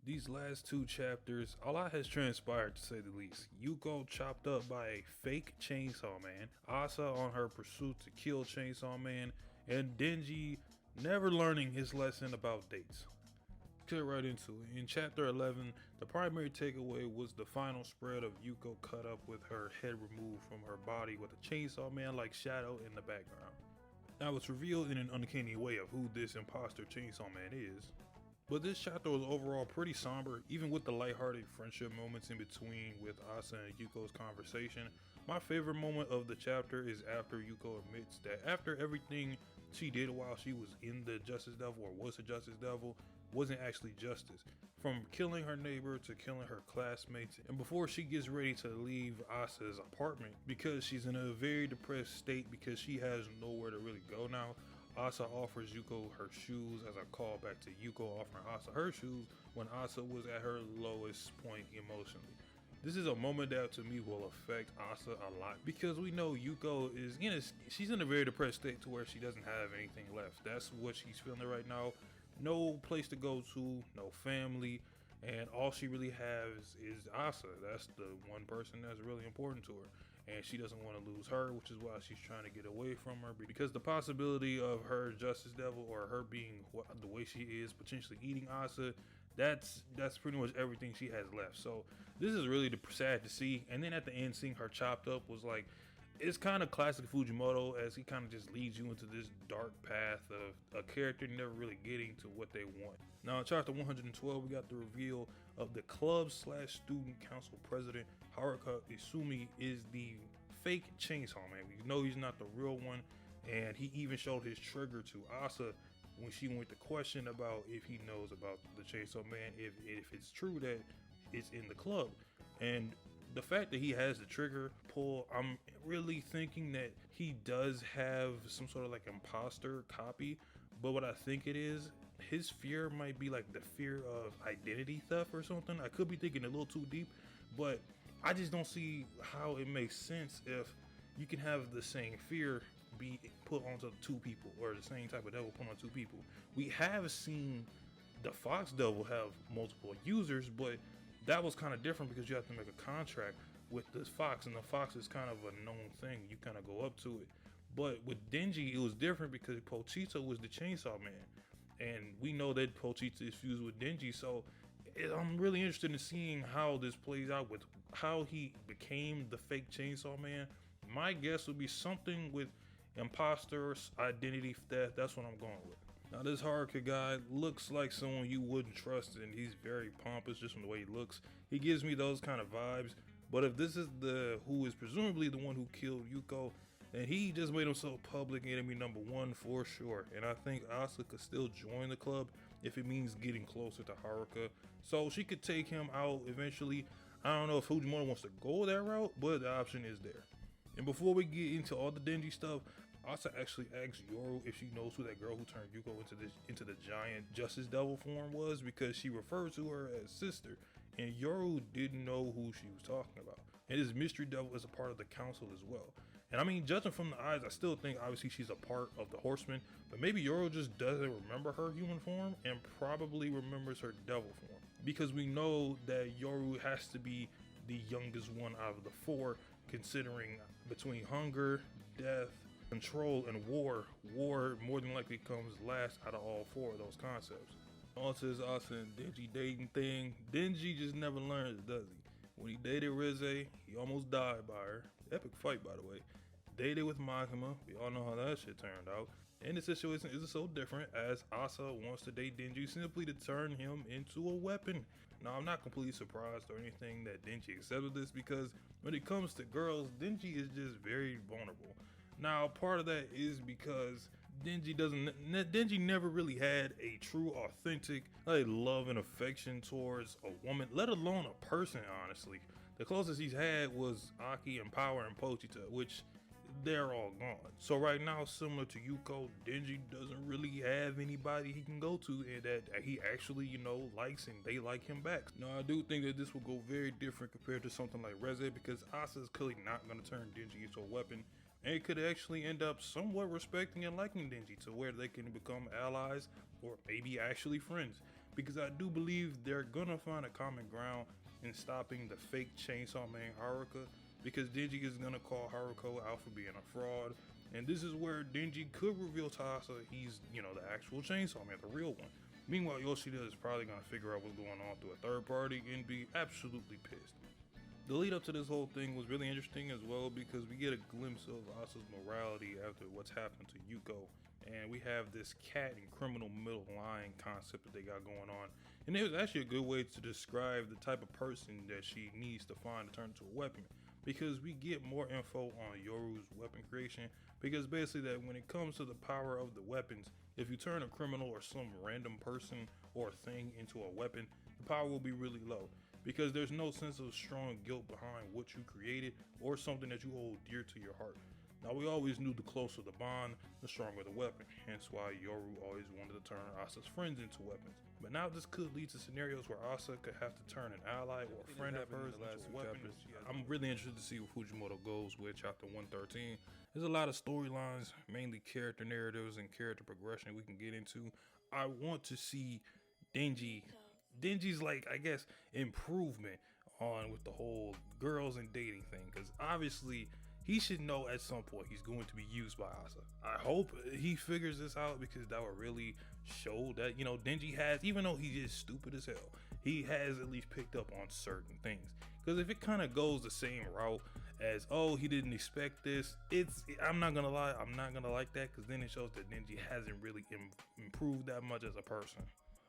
These last two chapters, a lot has transpired to say the least. Yuko chopped up by a fake Chainsaw Man, Asa on her pursuit to kill Chainsaw Man, and Denji never learning his lesson about dates. Get right into it. In chapter 11, the primary takeaway was the final spread of Yuko cut up with her head removed from her body with a Chainsaw Man like shadow in the background. Now it's revealed in an uncanny way of who this imposter Chainsaw Man is. But this chapter was overall pretty somber, even with the lighthearted friendship moments in between with Asa and Yuko's conversation. My favorite moment of the chapter is after Yuko admits that after everything she did while she was in the Justice Devil, or was a Justice Devil, wasn't actually justice. From killing her neighbor to killing her classmates, and before she gets ready to leave Asa's apartment because she's in a very depressed state because she has nowhere to really go now, Asa offers Yuko her shoes as a callback to Yuko offering Asa her shoes when Asa was at her lowest point emotionally. This is a moment that to me will affect Asa a lot because we know Yuko is she's in a very depressed state to where she doesn't have anything left. That's what she's feeling right now. No place to go to, no family, and all she really has is Asa. That's the one person that's really important to her, and she doesn't want to lose her, which is why she's trying to get away from her, because the possibility of her Justice Devil or her being the way she is, potentially eating Asa, that's pretty much everything she has left. So this is really sad to see. And then at the end, seeing her chopped up was like, it's kind of classic Fujimoto, as he kind of just leads you into this dark path of a character never really getting to what they want. Now in chapter 112, we got the reveal of the club / student council president. Haruka Isumi is the fake Chainsaw Man. We know he's not the real one, and he even showed his trigger to Asa when she went to question about if he knows about the Chainsaw Man, if it's true that it's in the club. And the fact that he has the trigger pull, I'm really thinking that he does have some sort of like imposter copy. But what I think it is, his fear might be like the fear of identity theft or something. I could be thinking a little too deep, but I just don't see how it makes sense if you can have the same fear be put onto two people, or the same type of devil put on two people. We have seen the Fox Devil have multiple users, but that was kind of different because you have to make a contract with this fox, and the fox is kind of a known thing. You kind of go up to it. But with Denji, it was different because Pochita was the Chainsaw Man, and we know that Pochita is fused with Denji. So I'm really interested in seeing how this plays out with how he became the fake Chainsaw Man. My guess would be something with imposters, identity theft. That's what I'm going with. Now this Haruka guy looks like someone you wouldn't trust, and he's very pompous just from the way he looks. He gives me those kind of vibes. But if this is who is presumably the one who killed Yuko, then he just made himself public enemy number one for sure. And I think Asa could still join the club if it means getting closer to Haruka, so she could take him out eventually. I don't know if Fujimoto wants to go that route, but the option is there. And before we get into all the Denji stuff, Asa actually asked Yoru if she knows who that girl who turned Yuko into the giant Justice Devil form was, because she referred to her as sister, and Yoru didn't know who she was talking about. And this mystery devil is a part of the council as well. And I mean, judging from the eyes, I still think obviously she's a part of the Horsemen, but maybe Yoru just doesn't remember her human form and probably remembers her devil form, because we know that Yoru has to be the youngest one out of the four, considering between hunger, death, control, and war more than likely comes last out of all four of those concepts. On to this Asa and Denji dating thing. Denji just never learns, does he? When he dated Rize, he almost died by her. Epic fight, by the way. Dated with Makima, we all know how that shit turned out. And the situation isn't so different, as Asa wants to date Denji simply to turn him into a weapon. Now, I'm not completely surprised or anything that Denji accepted this, because when it comes to girls, Denji is just very vulnerable. Now, part of that is because Denji never really had a true, authentic love and affection towards a woman, let alone a person, honestly. The closest he's had was Aki and Power and Pochita, which they're all gone. So right now, similar to Yuko, Denji doesn't really have anybody he can go to and that he actually, likes, and they like him back. Now, I do think that this will go very different compared to something like Reze, because Asa is clearly not going to turn Denji into a weapon, and it could actually end up somewhat respecting and liking Denji to where they can become allies or maybe actually friends. because I do believe they're gonna find a common ground in stopping the fake Chainsaw Man Haruka, because Denji is gonna call Haruko out for being a fraud, and this is where Denji could reveal to Asa he's, you know, the actual Chainsaw Man, the real one. Meanwhile, Yoshida is probably gonna figure out what's going on through a third party and be absolutely pissed. The lead up to this whole thing was really interesting as well, because we get a glimpse of Asa's morality after what's happened to Yuko, and we have this cat and criminal middle line concept that they got going on, and it was actually a good way to describe the type of person that she needs to find to turn into a weapon, because we get more info on Yoru's weapon creation, because basically that when it comes to the power of the weapons, if you turn a criminal or some random person or thing into a weapon, the power will be really low, because there's no sense of strong guilt behind what you created or something that you hold dear to your heart. Now, we always knew the closer the bond, the stronger the weapon, hence why Yoru always wanted to turn Asa's friends into weapons. But now this could lead to scenarios where Asa could have to turn an ally or a friend of hers into a weapon. I'm really interested to see where Fujimoto goes with chapter 113. There's a lot of storylines, mainly character narratives and character progression we can get into. I want to see Denji's, like, I guess, improvement on with the whole girls and dating thing, because obviously he should know at some point he's going to be used by Asa. I hope he figures this out, because that would really show that, you know, Denji has, even though he is stupid as hell, he has at least picked up on certain things. Because if it kind of goes the same route as, oh, he didn't expect this, I'm not gonna lie, I'm not gonna like that, because then it shows that Denji hasn't really improved that much as a person.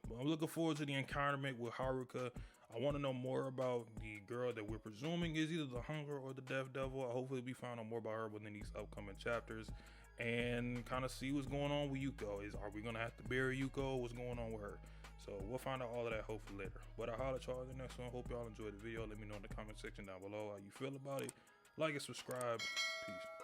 But I'm looking forward to the encounterment with Haruka. I want to know more about the girl that we're presuming is either the Hunger or the Death Devil. Hopefully we find out more about her within these upcoming chapters, and kind of see what's going on with Yuko. Are we gonna have to bury Yuko? What's going on with her? So we'll find out all of that hopefully later. But I'll holler at y'all in the next one. Hope y'all enjoyed the video. Let me know in the comment section down below how you feel about it. Like and subscribe. Peace.